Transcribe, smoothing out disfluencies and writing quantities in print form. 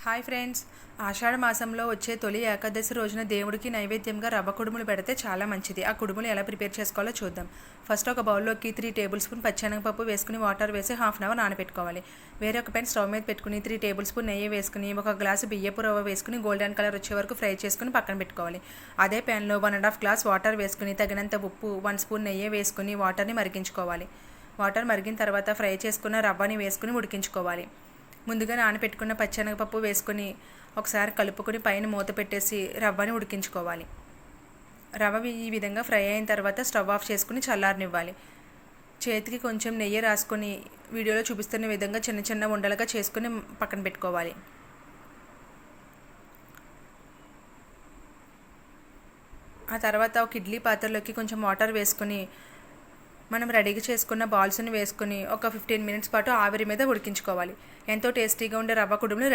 Hi friends, ఆషాఢ మాసంలో వచ్చే తొలి ఏకాదశి రోజున దేవుడికి నైవేద్యంగా రవ్వ కుడుములు పెడితే చాలా మంచిది. ఆ కుడుములు ఎలా ప్రిపేర్ చేసుకోవాలో చూద్దాం. ఫస్ట్ ఒక బౌల్లోకి 3 టేబుల్ స్పూన్ పచ్చెనగపప్పు వేసుకుని వాటర్ వేసి హాఫ్ అన్ అవర్ నానబెట్టుకోవాలి. వేరే ఒక పెన్ స్టవ్ మీద పెట్టుకుని 3 టేబుల్ స్పూన్ నెయ్యి వేసుకుని ఒక గ్లాసు బియ్యపు రవ్వ వేసుకుని గోల్డెన్ కలర్ వచ్చే వరకు ఫ్రై చేసుకుని పక్కన పెట్టుకోవాలి. అదే ప్యాన్లో 1.5 గ్లాస్ వాటర్ వేసుకుని తగినంత ఉప్పు 1 స్పూన్ నెయ్యి వేసుకుని వాటర్ని మరిగించుకోవాలి. వాటర్ మరిగిన తర్వాత ఫ్రై చేసుకున్న రవ్వని వేసుకుని ఉడికించుకోవాలి. ముందుగా నానబెట్టుకున్న పచ్చెనగపప్పు వేసుకొని ఒకసారి కలుపుకొని పైన మూత పెట్టేసి రవ్వని ఉడికించుకోవాలి. రవ్వ ఈ విధంగా ఫ్రై అయిన తర్వాత స్టవ్ ఆఫ్ చేసుకుని చల్లారనివ్వాలి. చేతికి కొంచెం నెయ్యి రాసుకొని వీడియోలో చూపిస్తున్న విధంగా చిన్న చిన్న ఉండలుగా చేసుకుని పక్కన పెట్టుకోవాలి. ఆ తర్వాత ఒక ఇడ్లీ పాత్రలోకి కొంచెం వాటర్ వేసుకొని మనం రెడీగా చేసుకున్న బాల్స్ని వేసుకుని ఒక 15 మినిట్స్ పాటు ఆవిరి మీద ఉడికించుకోవాలి. ఎంతో టేస్టీగా ఉండే రవ్వ కుడుములు